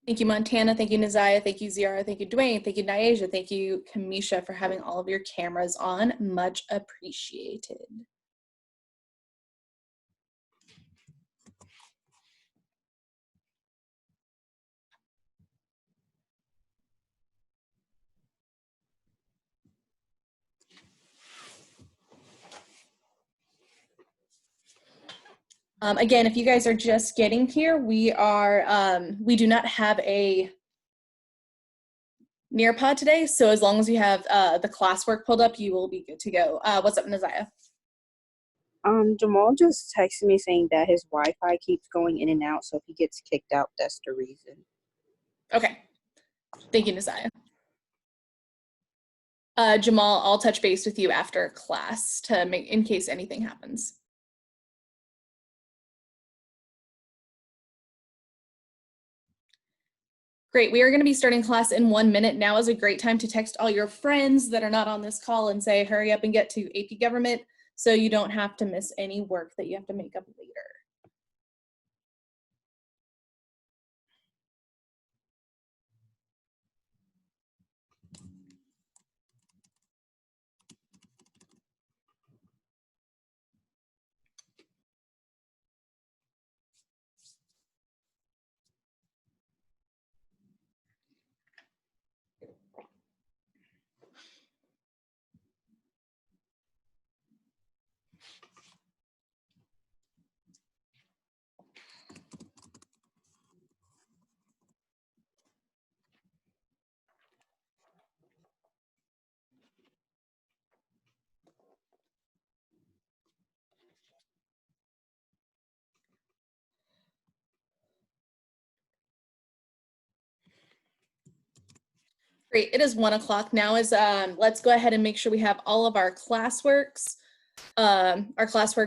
Thank you, Montana. Thank you, Naziah. Thank you, Ziara. Thank you, Dwayne. Thank you, Nyasia. Thank you, Kamisha, for having all of your cameras on. Much appreciated. Again, if you guys are just getting here, we do not have a Nearpod today, so as long as you have the classwork pulled up, you will be good to go. What's up, Naziah? Jamal just texted me saying that his Wi-Fi keeps going in and out, so if he gets kicked out, that's the reason. Okay. Thank you, Naziah. Jamal, I'll touch base with you after class to make in case anything happens. Great, we are going to be starting class in 1 minute. Now is a great time to text all your friends that are not on this call and say, hurry up and get to AP Government so you don't have to miss any work that you have to make up later. Great, it is 1 o'clock now. Let's go ahead and make sure we have all of our classwork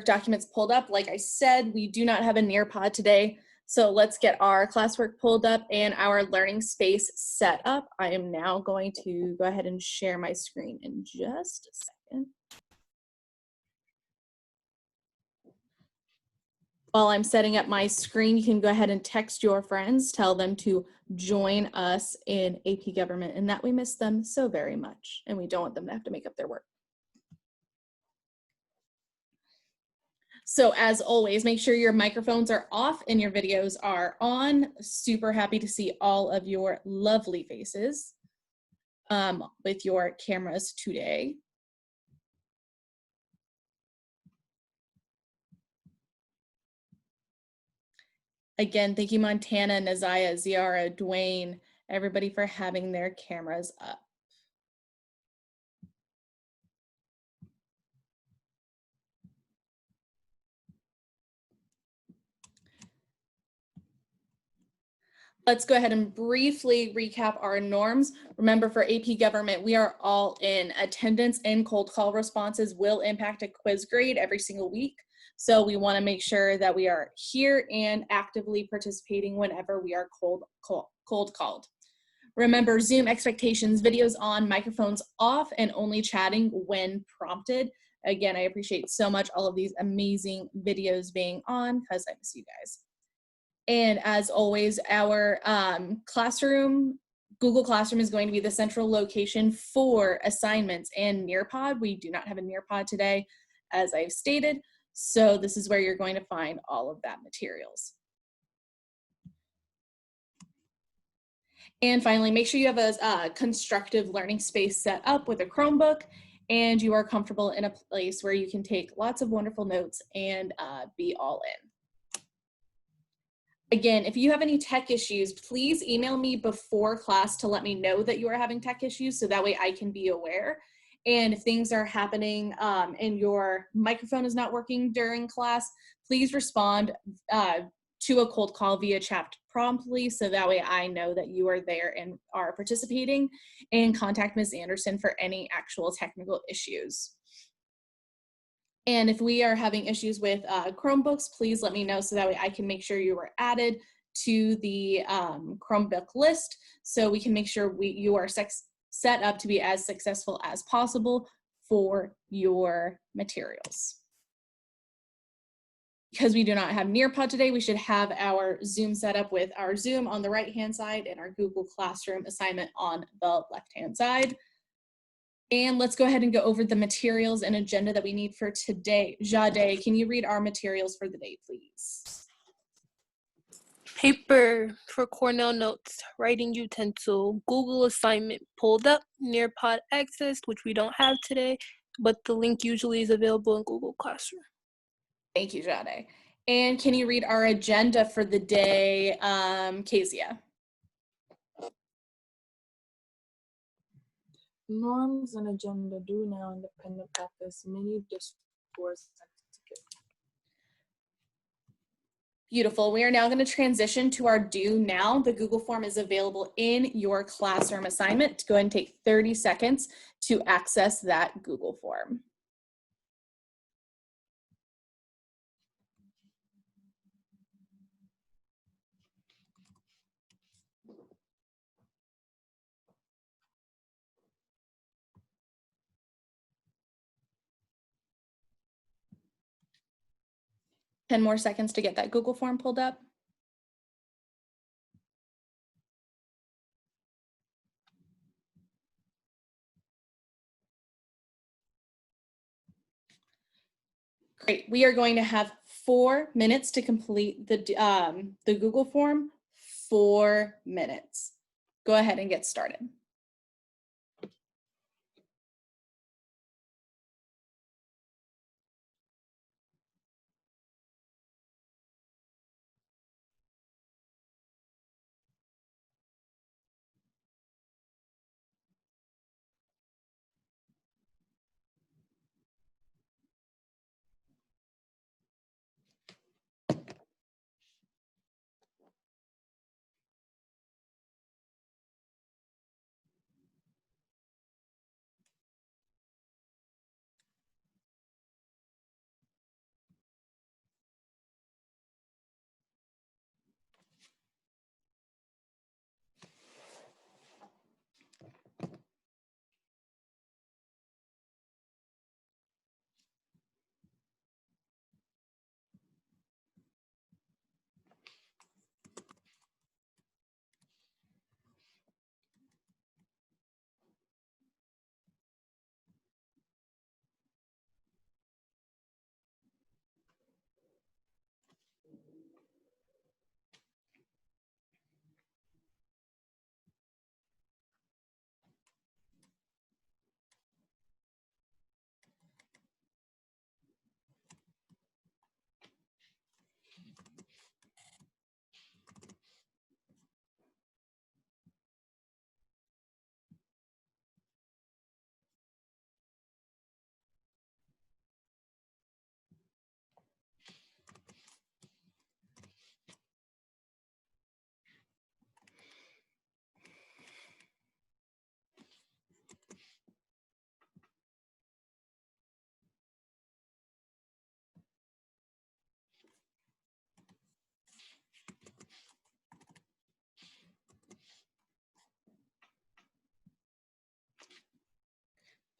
documents pulled up. Like I said, we do not have a Nearpod today, so let's get our classwork pulled up and our learning space set up. I am now going to go ahead and share my screen in just a second. While I'm setting up my screen, you can go ahead and text your friends, tell them to join us in AP Government, and that we miss them so very much, and we don't want them to have to make up their work. So as always, make sure your microphones are off and your videos are on. Super happy to see all of your lovely faces with your cameras today. Again, thank you, Montana, Naziah, Ziara, Dwayne, everybody for having their cameras up. Let's go ahead and briefly recap our norms. Remember, for AP Government, we are all in. Attendance and cold call responses will impact a quiz grade every single week. So we want to make sure that we are here and actively participating whenever we are cold called. Remember, Zoom expectations, videos on, microphones off, and only chatting when prompted. Again, I appreciate so much all of these amazing videos being on because I miss you guys. And as always, our Google Classroom is going to be the central location for assignments and Nearpod. We do not have a Nearpod today, as I've stated. So this is where you're going to find all of that materials. And finally, make sure you have a constructive learning space set up with a Chromebook and you are comfortable in a place where you can take lots of wonderful notes and be all in. Again, if you have any tech issues, please email me before class to let me know that you are having tech issues so that way I can be aware. And if things are happening and your microphone is not working during class, please respond to a cold call via chat promptly, so that way I know that you are there and are participating, and contact Ms. Anderson for any actual technical issues. And if we are having issues with Chromebooks, please let me know so that way I can make sure you are added to the Chromebook list, so we can make sure you are set up to be as successful as possible for your materials. Because we do not have Nearpod today, we should have our Zoom set up with our Zoom on the right-hand side and our Google Classroom assignment on the left-hand side. And let's go ahead and go over the materials and agenda that we need for today. Jade, can you read our materials for the day, please? Paper for Cornell notes, writing utensil, Google assignment pulled up, Nearpod accessed, which we don't have today, but the link usually is available in Google Classroom. Thank you, Jade. And can you read our agenda for the day, Kezia? Norms and agenda due now independent office, many discourse. Beautiful. We are now going to transition to our due now. The Google form is available in your classroom assignment. Go ahead and take 30 seconds to access that Google form. Ten more seconds to get that Google form pulled up. Great. We are going to have 4 minutes to complete the Google form. 4 minutes. Go ahead and get started.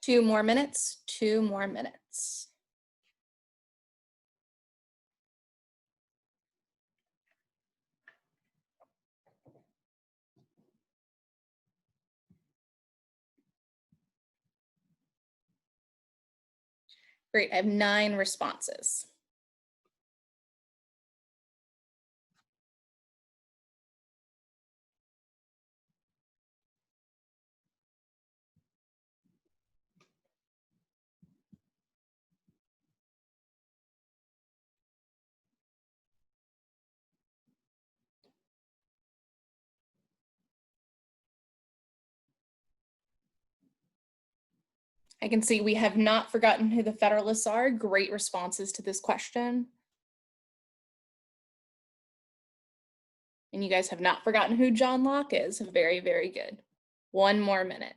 Two more minutes. Great, I have 9 responses. I can see we have not forgotten who the Federalists are. Great responses to this question. And you guys have not forgotten who John Locke is. Very, very good. 1 more minute.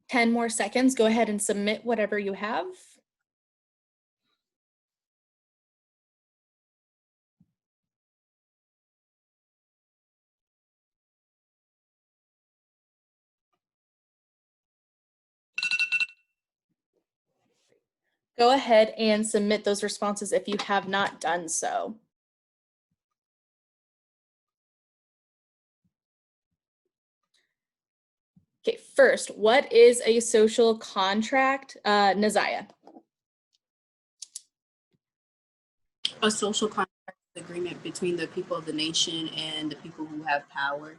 Ten more seconds. Go ahead and submit whatever you have. Go ahead and submit those responses if you have not done so. Okay, first, what is a social contract, Nazaya? A social contract agreement between the people of the nation and the people who have power.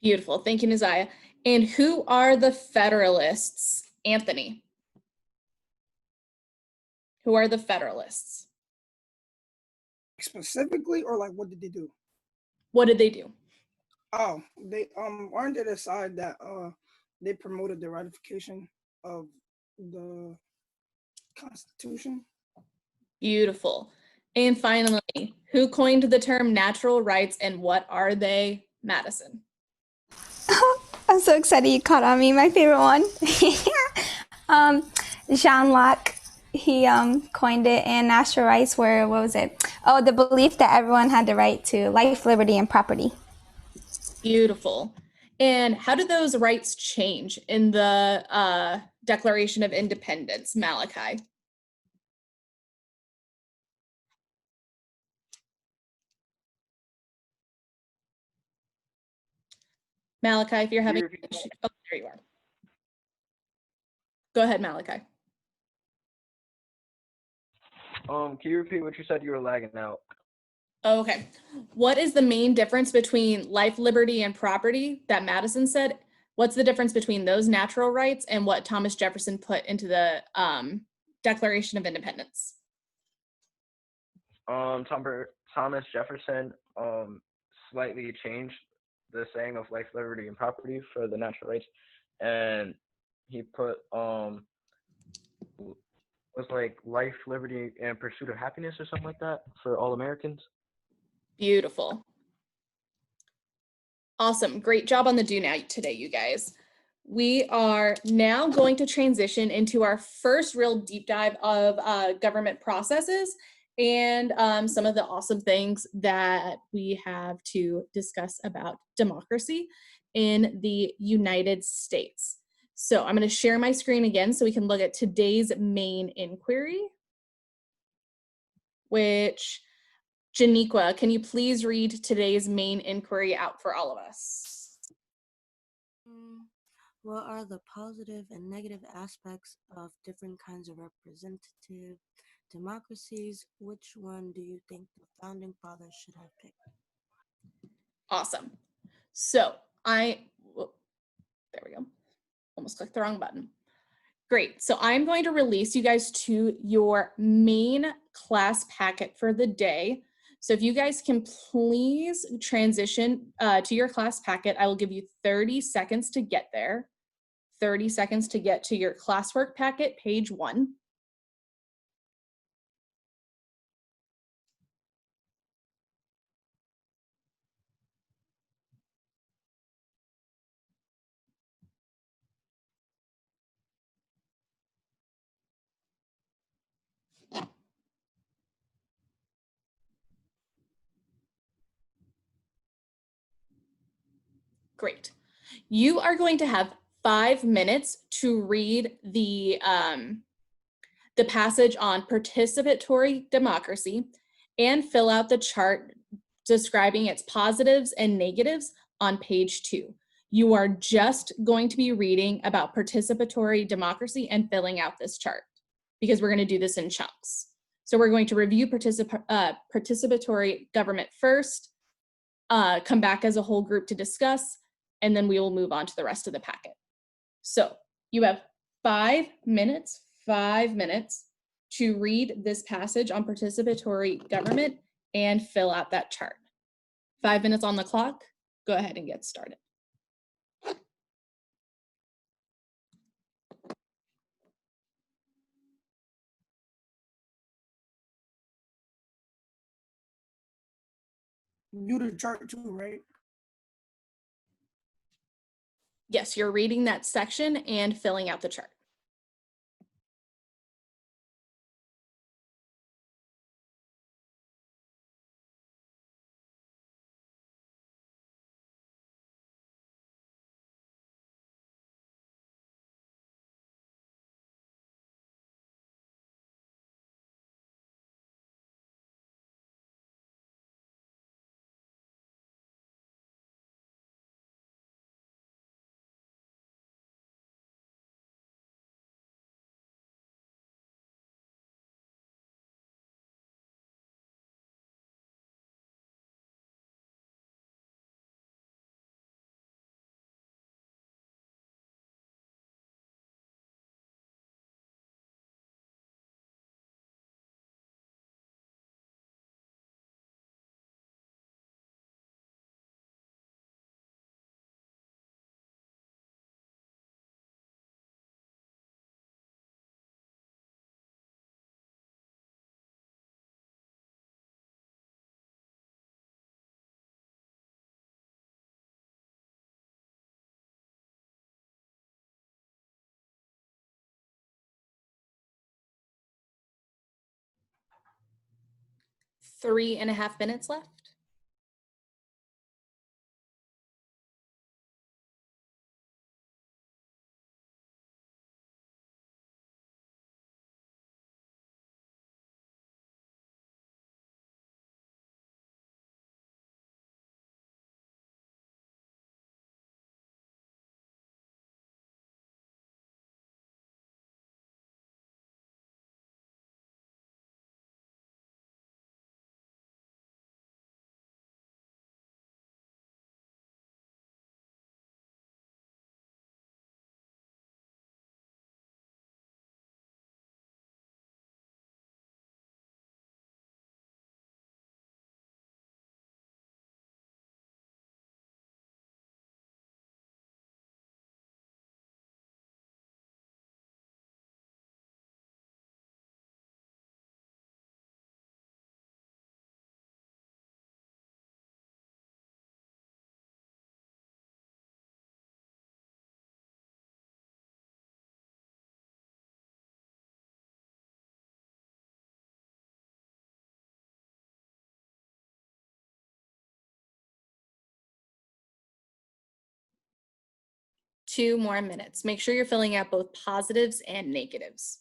Beautiful, thank you, Nazaya. And who are the Federalists, Anthony? Who are the Federalists? Specifically, or like what did they do? What did they do? Oh, they aren't they the side that they promoted the ratification of the Constitution? Beautiful. And finally, who coined the term natural rights and what are they? Madison. I'm so excited you caught on me. My favorite one. Jean Locke, he coined it, and natural rights were, what was it? Oh, the belief that everyone had the right to life, liberty, and property. Beautiful. And how did those rights change in the Declaration of Independence, Malachi? Malachi, if you're having issues. Oh, there you are. Go ahead, Malachi. Can you repeat what you said? You were lagging out. Okay. What is the main difference between life, liberty, and property that Madison said? What's the difference between those natural rights and what Thomas Jefferson put into the Declaration of Independence? Thomas Jefferson slightly changed the saying of life, liberty, and property for the natural rights, and he put was like life, liberty, and pursuit of happiness or something like that for all Americans. Beautiful. Awesome. Great job on the do now today, you guys. We are now going to transition into our first real deep dive of government processes and some of the awesome things that we have to discuss about democracy in the United States. So I'm going to share my screen again so we can look at today's main inquiry, which, Janiqua, can you please read today's main inquiry out for all of us? What are the positive and negative aspects of different kinds of representative democracies? Which one do you think the founding fathers should have picked? Awesome. So there we go. Almost clicked the wrong button. Great. So I'm going to release you guys to your main class packet for the day. So if you guys can please transition to your class packet, I will give you 30 seconds to get there. 30 seconds to get to your classwork packet, page 1. Great. You are going to have 5 minutes to read the passage on participatory democracy, and fill out the chart describing its positives and negatives on page 2. You are just going to be reading about participatory democracy and filling out this chart because we're going to do this in chunks. So we're going to review participatory government first, come back as a whole group to discuss, and then we will move on to the rest of the packet. So you have 5 minutes to read this passage on participatory government and fill out that chart. 5 minutes on the clock. Go ahead and get started. Do the chart too, right? Yes, you're reading that section and filling out the chart. Three and a half minutes left. Two more minutes. Make sure you're filling out both positives and negatives.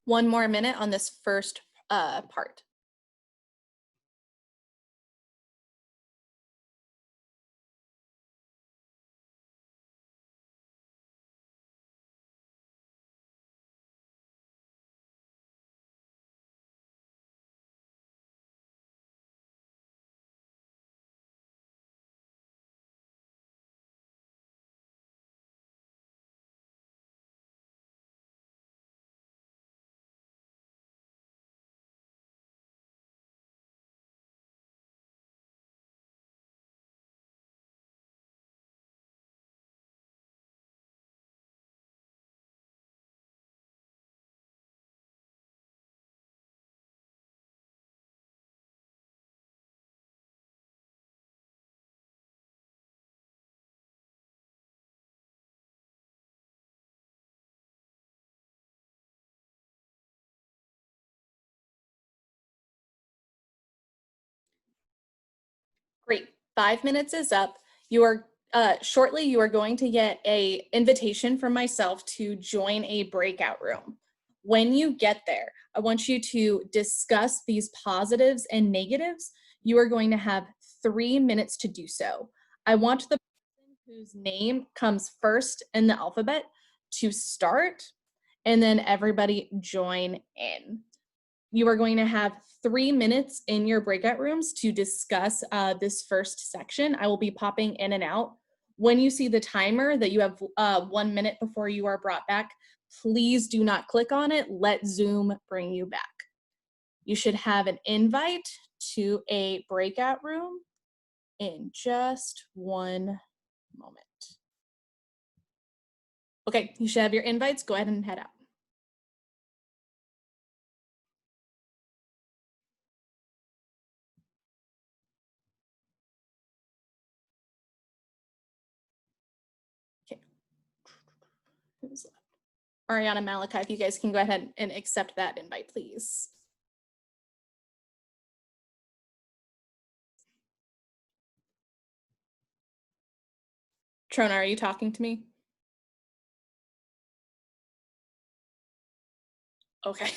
One more minute on this first part. 5 minutes is up. You are shortly you are going to get a invitation from myself to join a breakout room. When you get there, I want you to discuss these positives and negatives. You are going to have 3 minutes to do so. I want the person whose name comes first in the alphabet to start, and then everybody join in. You are going to have 3 minutes in your breakout rooms to discuss this first section. I will be popping in and out. When you see the timer that you have 1 minute before you are brought back, please do not click on it. Let Zoom bring you back. You should have an invite to a breakout room in just 1 moment. Okay, you should have your invites. Go ahead and head out. Okay. Who's left? Ariana, Malachi, if you guys can go ahead and accept that invite, please. Trona, are you talking to me? Okay.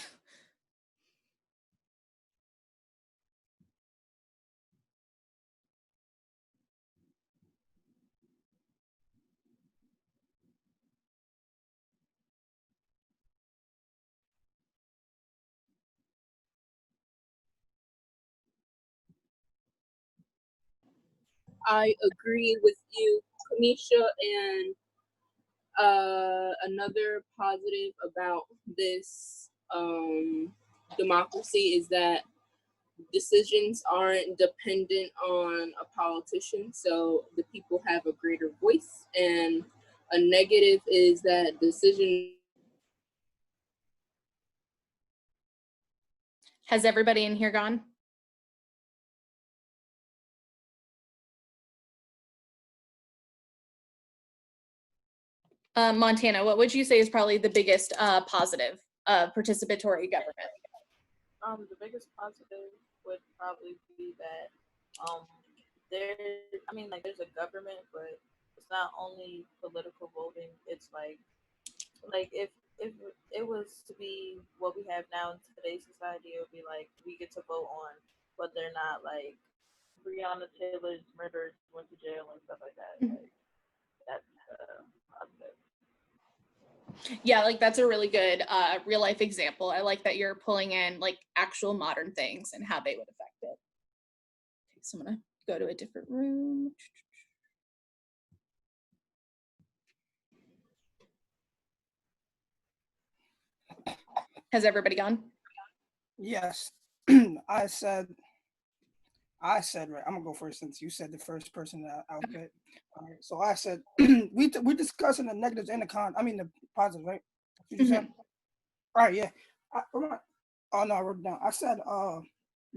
I agree with you, Kamisha, and another positive about this democracy is that decisions aren't dependent on a politician, so the people have a greater voice. And a negative is that decision. Has everybody in here gone? Montana, what would you say is probably the biggest positive of participatory government? The biggest positive would probably be that there I mean like there's a government, but it's not only political voting, it's like if it was to be what we have now in today's society, it would be like we get to vote on whether or not like Breonna Taylor's murderers went to jail and stuff like that. Like that's positive. Yeah, like that's a really good real life example. I like that you're pulling in like actual modern things and how they would affect it. Okay, so I'm gonna go to a different room. Has everybody gone? Yes. I said right. I'm gonna go first since you said the first person outfit. All right. So I said we're discussing the negatives and the cons. I mean the positives, right? What you said? All right. Yeah. Oh no, I wrote it down. I said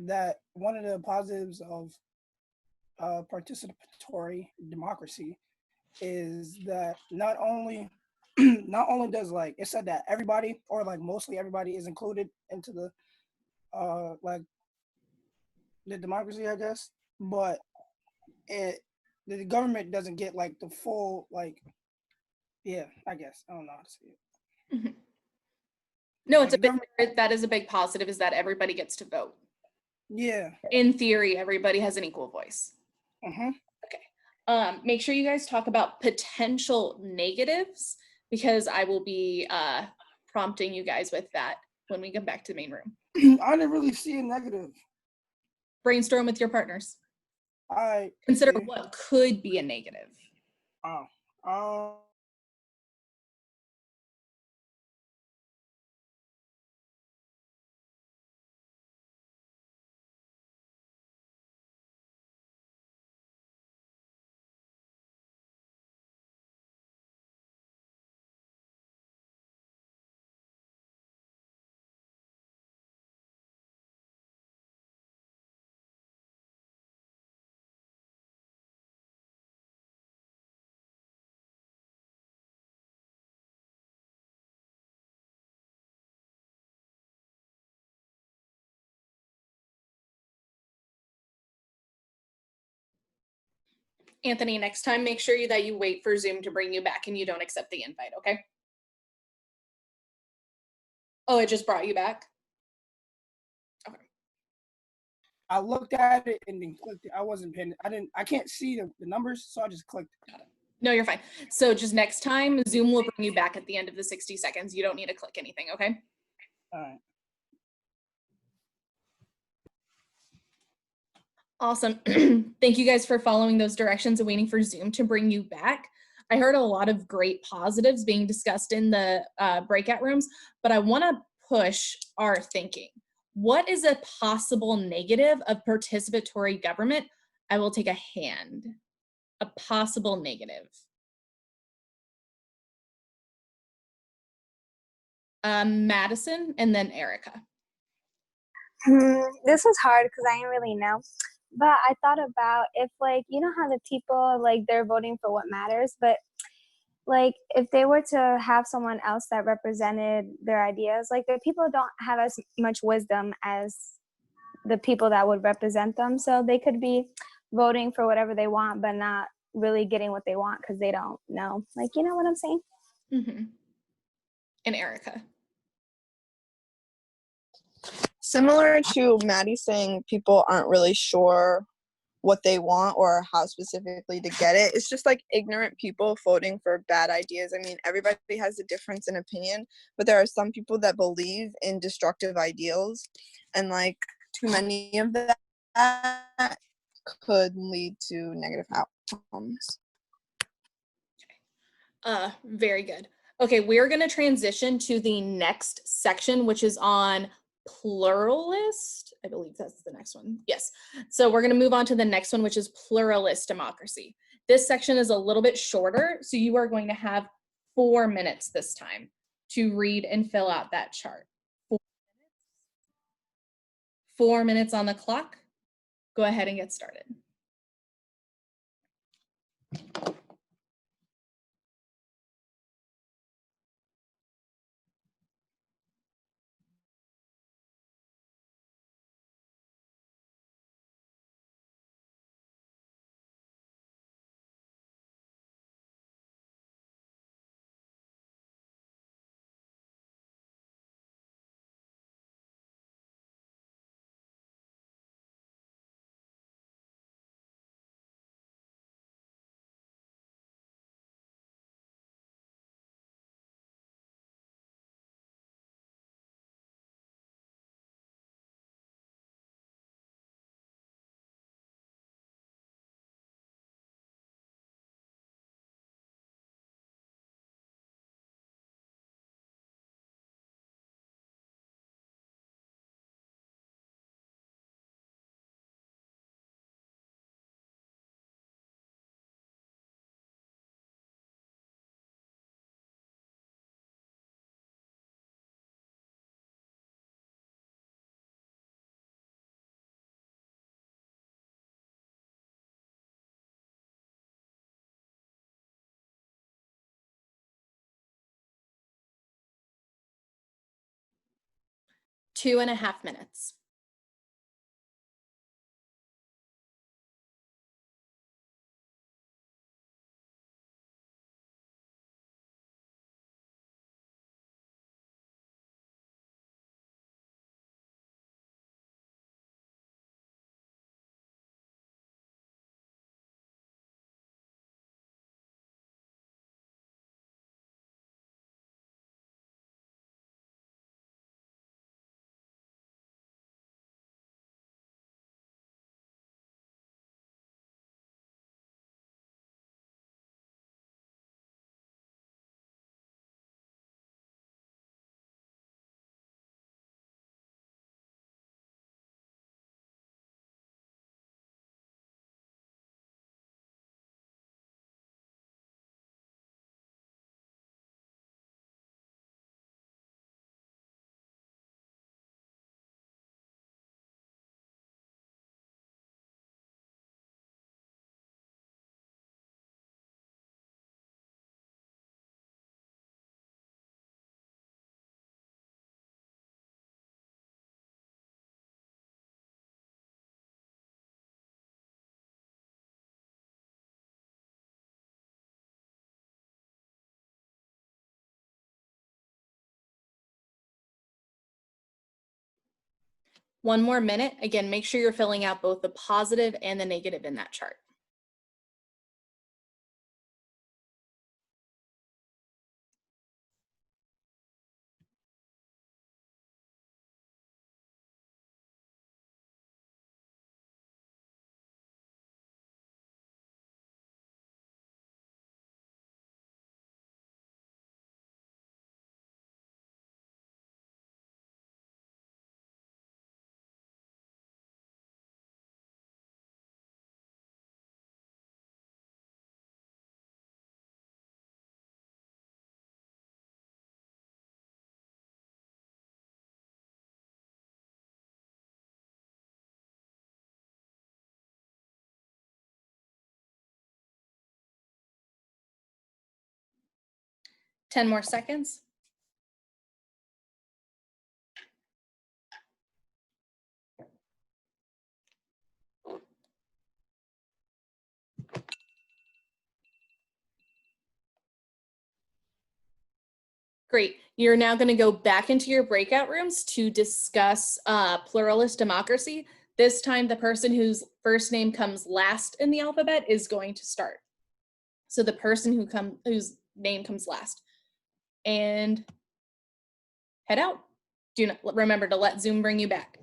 that one of the positives of participatory democracy is that not only not only does like it said that everybody or like mostly everybody is included into the like the democracy, I guess, but it the government doesn't get like the full like yeah, I guess I don't know how to say it. Mhm. No, Like it's a the big, government, that is a big positive is that everybody gets to vote. yeah. In theory, everybody has an equal voice. Mm-hmm. Okay. Make sure you guys talk about potential negatives because I will be prompting you guys with that when we come back to the main room. I didn't really see a negative. Brainstorm with your partners. I Consider see. what could be a negative. Oh. Anthony, next time, make sure that you wait for Zoom to bring you back and you don't accept the invite, okay? Oh, it just brought you back? Okay. I looked at it and then clicked it. I wasn't paying. I can't see the numbers, so I just clicked. No, you're fine. So just next time, Zoom will bring you back at the end of the 60 seconds. You don't need to click anything, okay? All right. Awesome. Thank you guys for following those directions and waiting for Zoom to bring you back. I heard a lot of great positives being discussed in the breakout rooms, but I want to push our thinking. What is a possible negative of participatory government? I will take a hand. A possible negative. Madison and then Erica. This was hard because I didn't really know. But I thought about if, like, you know how the people, like, they're voting for what matters, but like if they were to have someone else that represented their ideas, like the people don't have as much wisdom as the people that would represent them, so they could be voting for whatever they want but not really getting what they want because they don't know, like, you know what I'm saying? Mm-hmm. And Erica. Similar to Maddie saying people aren't really sure what they want or how specifically to get it. It's just like ignorant people voting for bad ideas. I mean, everybody has a difference in opinion, but there are some people that believe in destructive ideals, and like too many of that could lead to negative outcomes. Very good. Okay, we're going to transition to the next section, which is on pluralist. I believe that's the next one. Yes. So we're going to move on to the next one, which is pluralist democracy. This section is a little bit shorter, so you are going to have 4 minutes this time to read and fill out that chart. 4 minutes. 4 minutes on the clock. Go ahead and get started. Two and a half minutes. One more minute. Again, make sure you're filling out both the positive and the negative in that chart. Ten more seconds. Great. You're now going to go back into your breakout rooms to discuss pluralist democracy. This time, the person whose first name comes last in the alphabet is going to start. So the person whose name comes last. And head out. Do not remember to let Zoom bring you back.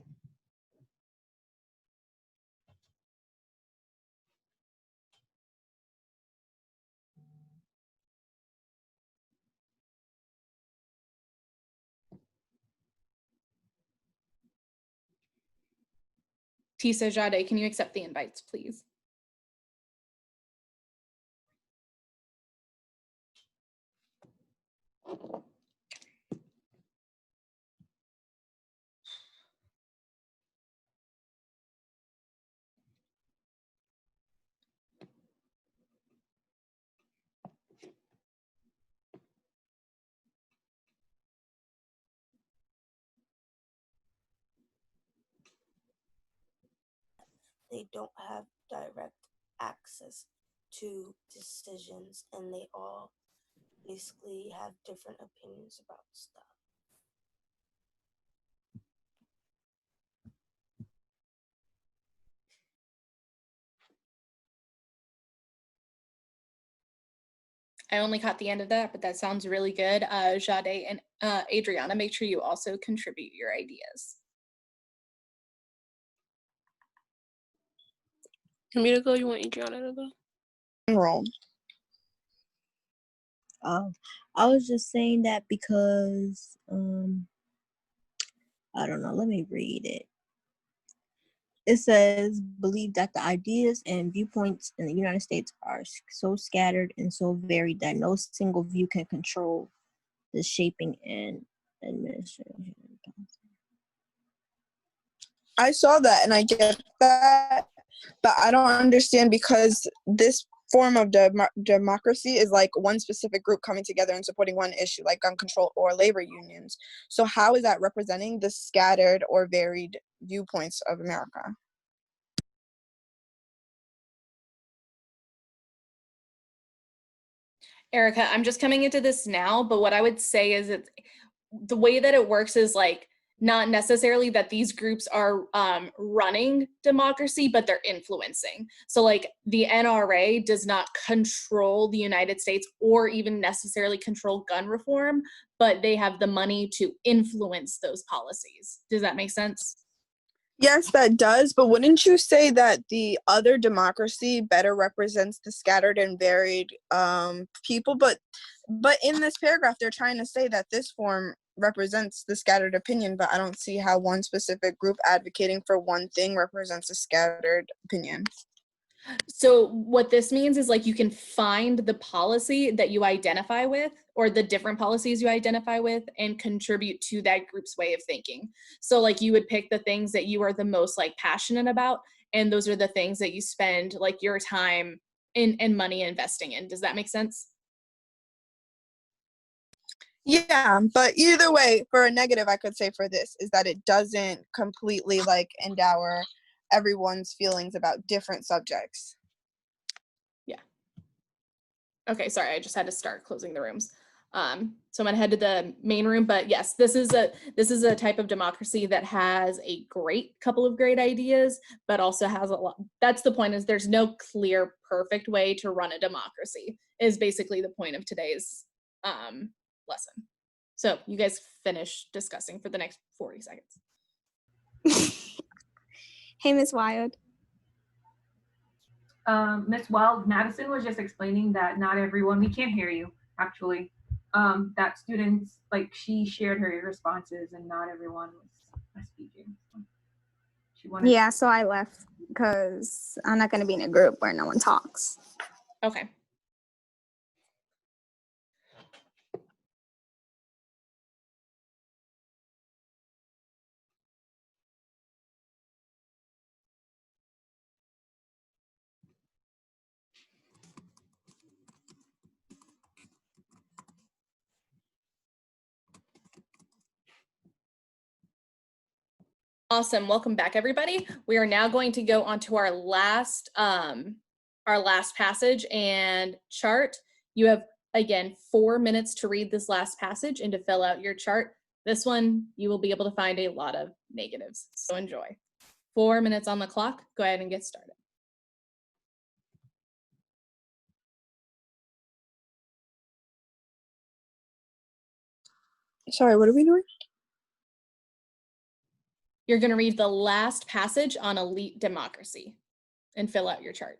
Tisa Jade, can you accept the invites, please? They don't have direct access to decisions, and they all basically have different opinions about stuff. I only caught the end of that, but that sounds really good. Jade and Adriana, make sure you also contribute your ideas. Want me to go? You want Adriana to go? Roll. I was just saying that because I don't know, let me read it. It says, believe that the ideas and viewpoints in the United States are so scattered and so varied that no single view can control the shaping and administration. I saw that and I get that, but I don't understand because this form of democracy is like one specific group coming together and supporting one issue, like gun control or labor unions. So how is that representing the scattered or varied viewpoints of America? Erica, I'm just coming into this now, but what I would say is the way that it works is like not necessarily that these groups are running democracy, but they're influencing. So like the NRA does not control the United States or even necessarily control gun reform, but they have the money to influence those policies. Does that make sense? Yes, that does, but wouldn't you say that the other democracy better represents the scattered and varied people? But in this paragraph, they're trying to say that this form represents the scattered opinion, but I don't see how one specific group advocating for one thing represents a scattered opinion. So what this means is like you can find the policy that you identify with or the different policies you identify with and contribute to that group's way of thinking. So like you would pick the things that you are the most like passionate about, and those are the things that you spend like your time and money investing in. Does that make sense? Yeah, but either way, for a negative, I could say for this is that it doesn't completely like endow everyone's feelings about different subjects. Yeah. Okay, sorry, I just had to start closing the rooms. So I'm gonna head to the main room, but yes, this is a type of democracy that has a couple of great ideas, but also has a lot. That's the point, is there's no clear, perfect way to run a democracy, is basically the point of today's lesson. So you guys finish discussing for the next 40 seconds. Hey, Miss Wild. Miss Wild, Madison was just explaining that not everyone, we can't hear you actually. That students, like, she shared her responses and not everyone was speaking. She wanted. Yeah, so I left because I'm not going to be in a group where no one talks. Okay. Awesome. Welcome back, everybody. We are now going to go on to our last passage and chart. You have, again, 4 minutes to read this last passage and to fill out your chart. This one, you will be able to find a lot of negatives, so enjoy. 4 minutes on the clock. Go ahead and get started. Sorry, what are we doing? You're going to read the last passage on elite democracy and fill out your chart.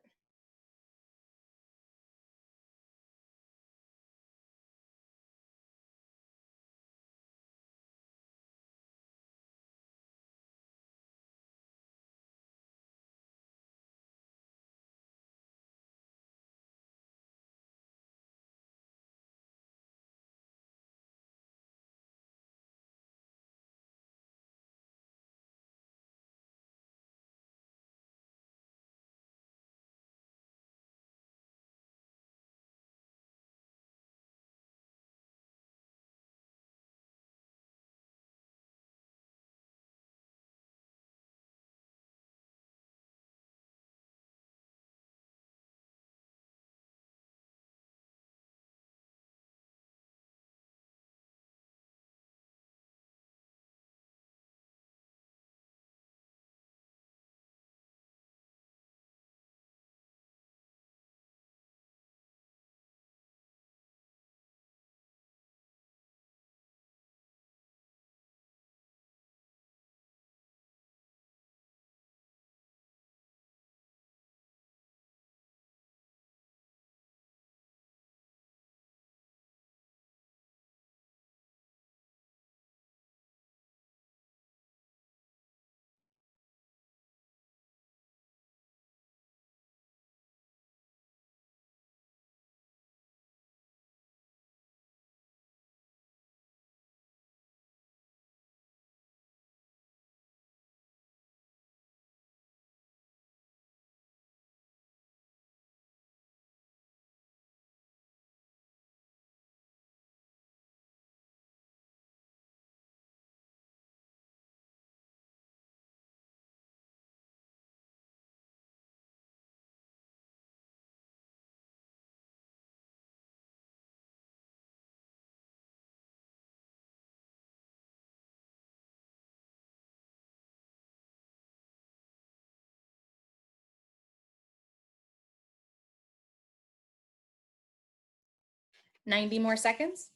Ninety more seconds.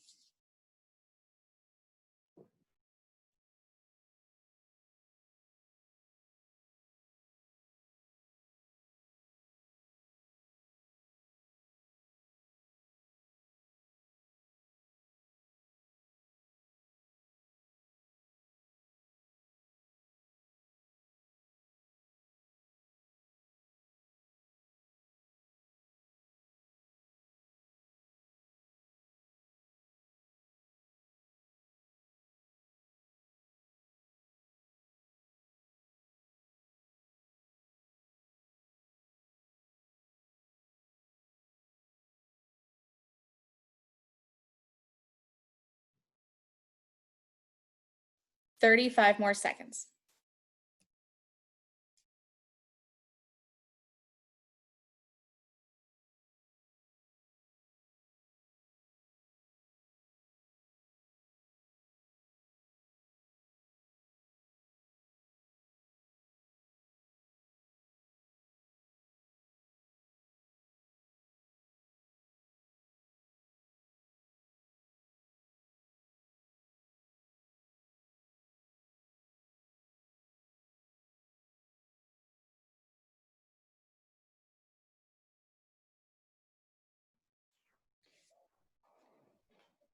Thirty-five more seconds.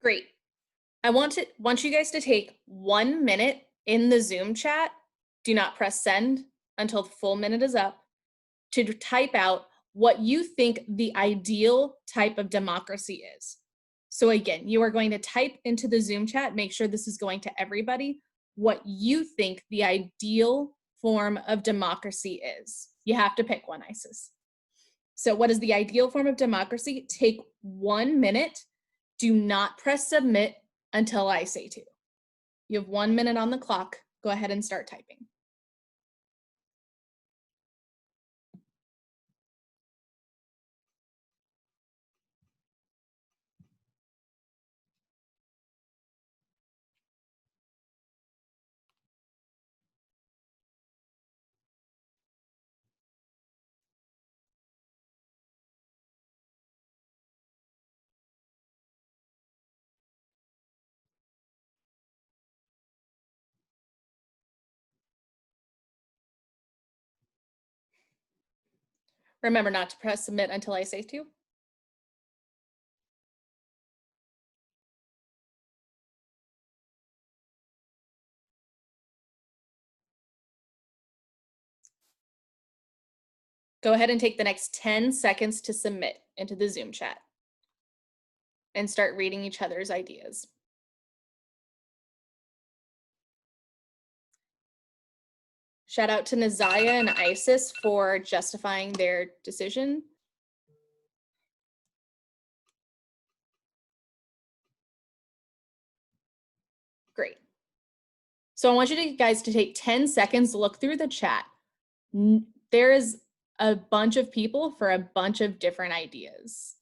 Great. I want you guys to take 1 minute in the Zoom chat. Do not press send until the full minute is up to type out what you think the ideal type of democracy is. So again, you are going to type into the Zoom chat, make sure this is going to everybody, what you think the ideal form of democracy is. You have to pick one, Isis. So what is the ideal form of democracy? Take 1 minute. Do not press submit until I say to. You have 1 minute on the clock. Go ahead and start typing. Remember not to press submit until I say to. Go ahead and take the next 10 seconds to submit into the Zoom chat and start reading each other's ideas. Shout out to Nazaya and Isis for justifying their decision. Great. So I want you guys to take 10 seconds to look through the chat. There is a bunch of people for a bunch of different ideas.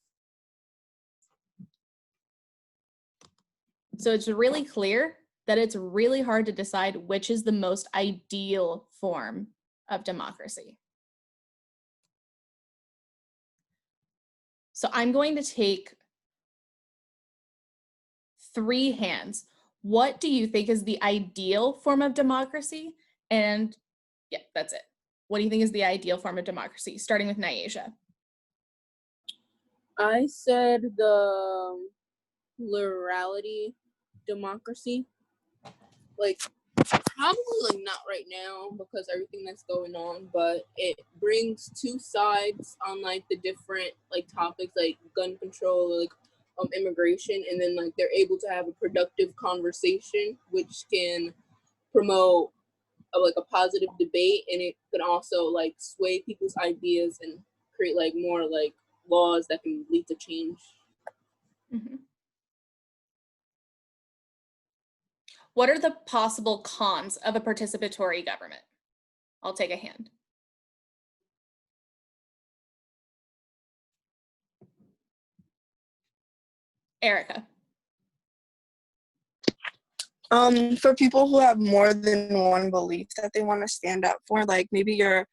So it's really clear that it's really hard to decide which is the most ideal form of democracy. So I'm going to take 3 hands. What do you think is the ideal form of democracy? And yeah, that's it. What do you think is the ideal form of democracy? Starting with Nyasha. I said the plurality democracy. Like, probably like not right now because everything that's going on, but it brings 2 sides on like the different like topics like gun control, like immigration, and then like they're able to have a productive conversation, which can promote like a positive debate, and it can also like sway people's ideas and create like more like laws that can lead to change. Mm-hmm. What are the possible cons of a participatory government? I'll take a hand. Erica. For people who have more than one belief that they want to stand up for, like maybe you're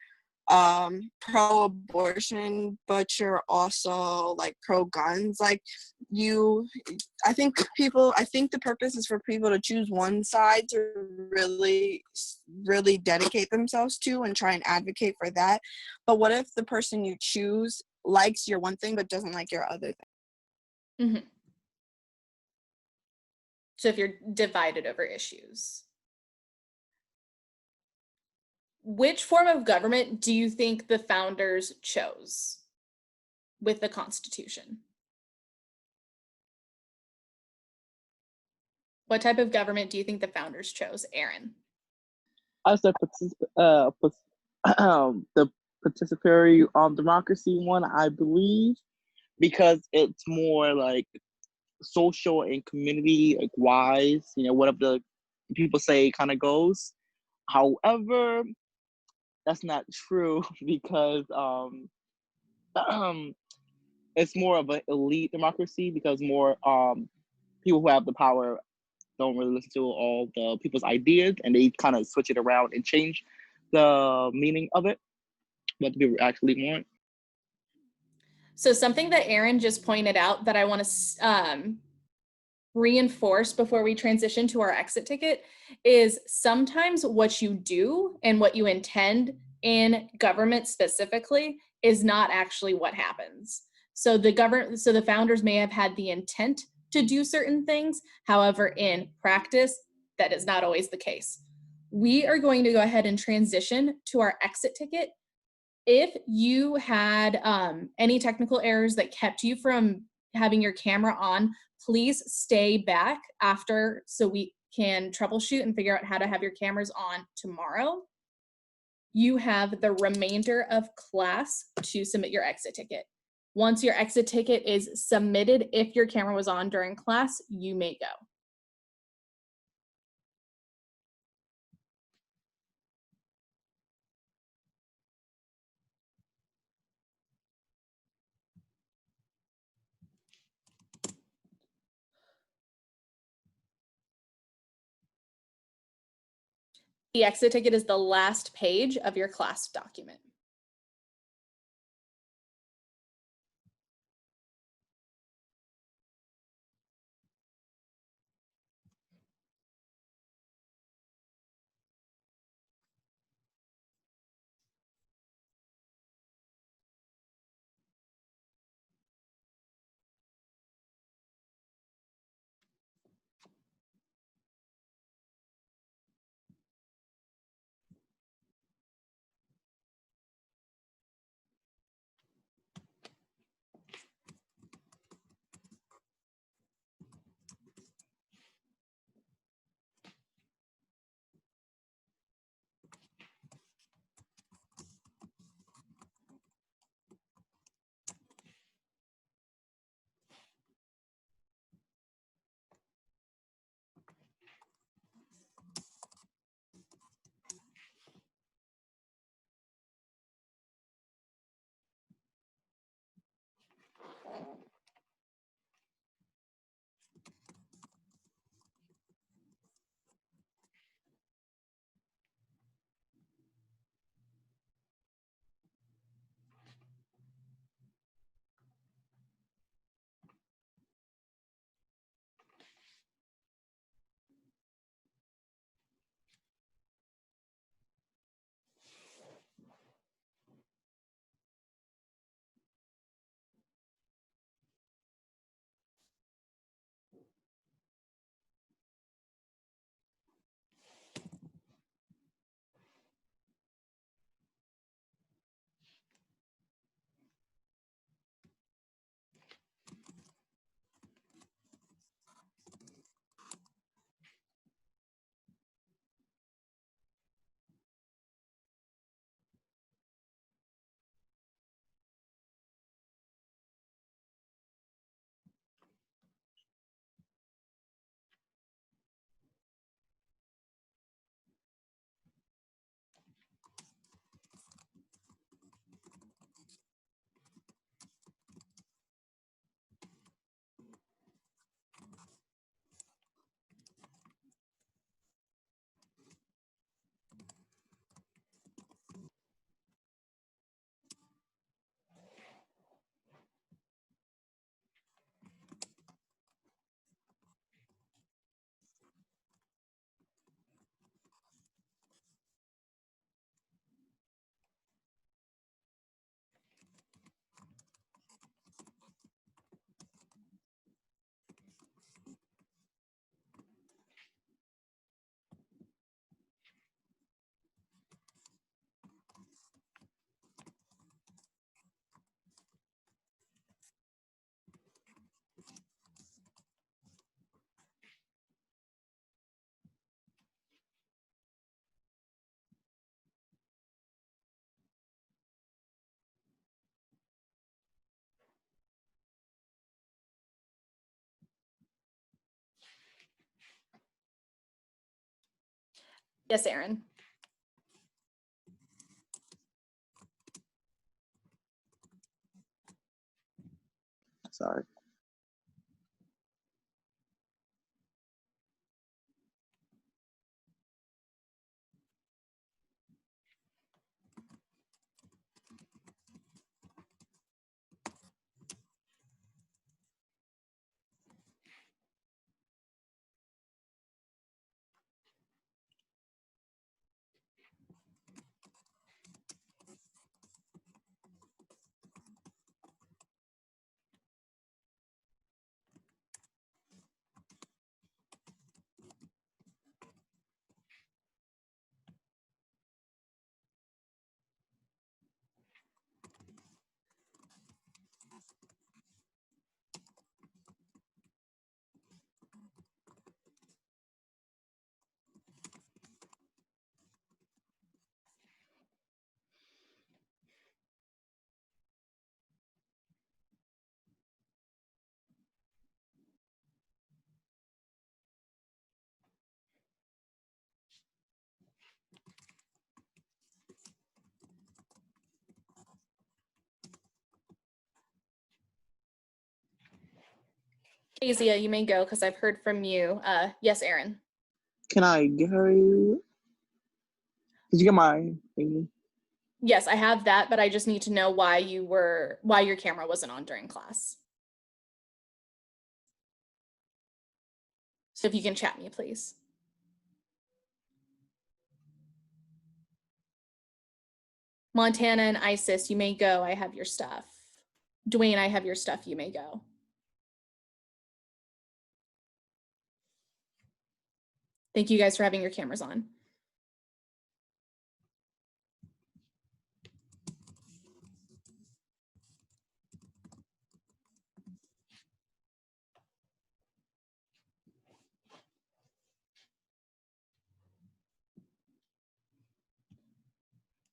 pro-abortion, but you're also like pro-guns, like I think the purpose is for people to choose one side to really dedicate themselves to and try and advocate for that. But what if the person you choose likes your one thing but doesn't like your other thing? Mm-hmm. So if you're divided over issues. Which form of government do you think the founders chose with the Constitution? What type of government do you think the founders chose, Aaron? I said the participatory democracy one, I believe, because it's more like social and community like wise, whatever the people say kind of goes. However, that's not true because it's more of an elite democracy because more people who have the power don't really listen to all the people's ideas, and they kind of switch it around and change the meaning of it, what the people actually want. So something that Aaron just pointed out that I want to reinforce before we transition to our exit ticket is sometimes what you do and what you intend in government specifically is not actually what happens. So the founders may have had the intent to do certain things. However, in practice, that is not always the case. We are going to go ahead and transition to our exit ticket. If you had any technical errors that kept you from having your camera on, please stay back after so we can troubleshoot and figure out how to have your cameras on tomorrow. You have the remainder of class to submit your exit ticket. Once your exit ticket is submitted, if your camera was on during class, you may go. The exit ticket is the last page of your class document. Yes, Erin. Sorry. Kezia, you may go because I've heard from you. Yes, Aaron. Can I get her? Did you get my thingy? Yes, I have that, but I just need to know why your camera wasn't on during class. So if you can chat me, please. Montana and Isis, you may go. I have your stuff. Dwayne, I have your stuff. You may go. Thank you guys for having your cameras on.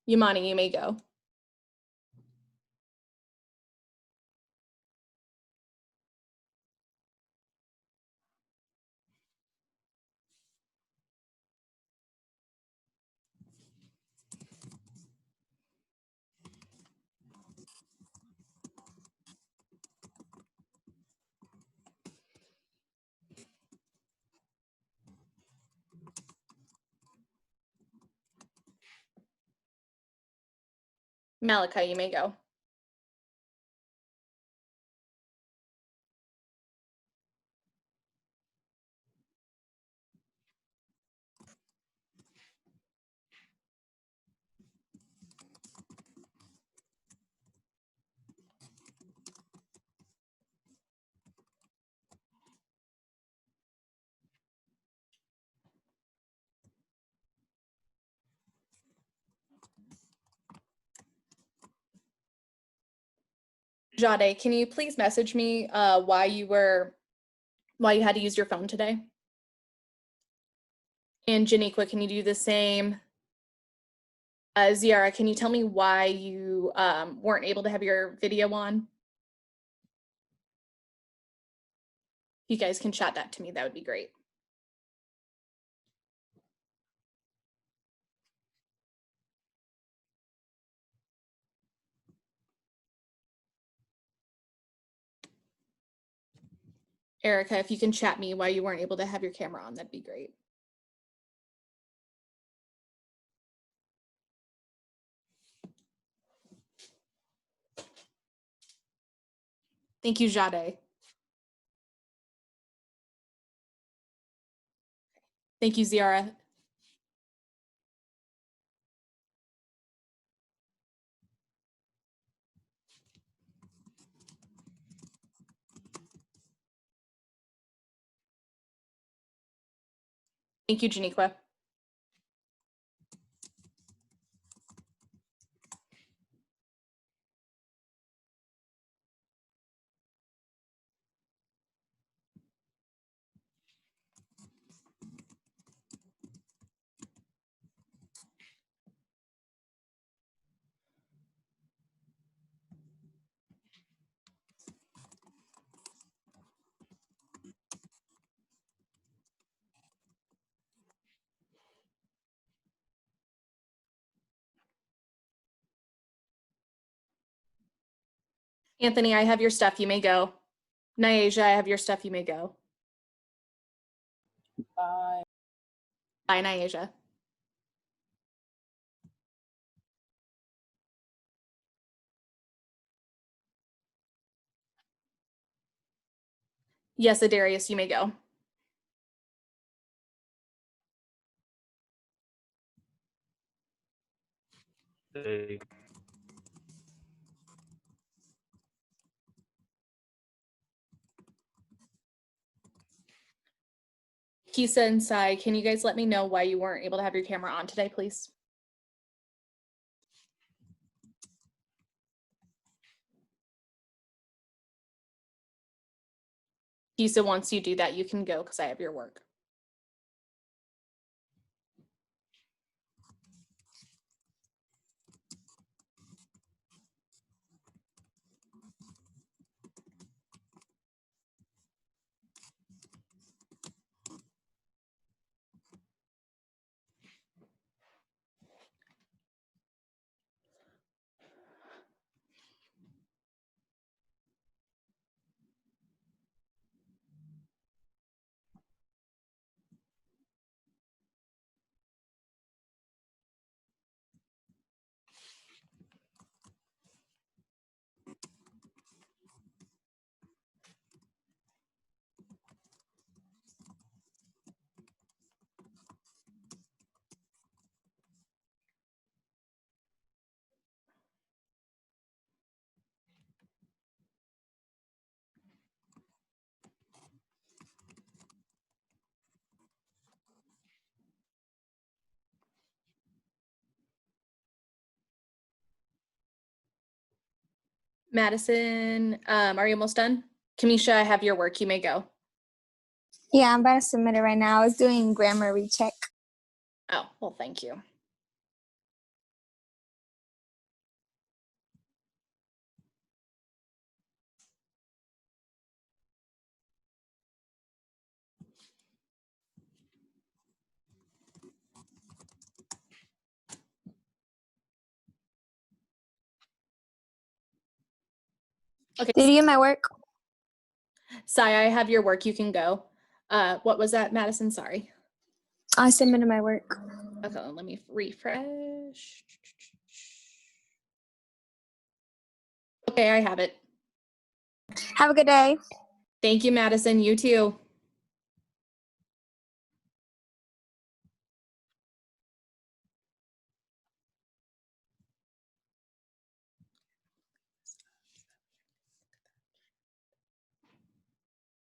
Yamani, you may go. Malika, you may go. Jade, can you please message me why you had to use your phone today? And Janiqua, can you do the same? Ziara, can you tell me why you weren't able to have your video on? If you guys can chat that to me, that would be great. Erica, if you can chat me why you weren't able to have your camera on, that'd be great. Thank you, Jade. Thank you, Ziara. Thank you, Janiqua. Anthony, I have your stuff. You may go. Nyasia, I have your stuff. You may go. Bye. Bye, Nyasia. Yes, Adarius, you may go. Hey. Kisa and Sai, can you guys let me know why you weren't able to have your camera on today, please? Kisa, once you do that, you can go because I have your work. Madison, are you almost done? Kamisha, I have your work. You may go. Yeah, I'm about to submit it right now. I was doing grammar recheck. Oh, well, thank you. Okay. Did you get my work? Sai, I have your work. You can go. What was that, Madison? Sorry. I submitted my work. Okay, let me refresh. Okay, I have it. Have a good day. Thank you, Madison. You too.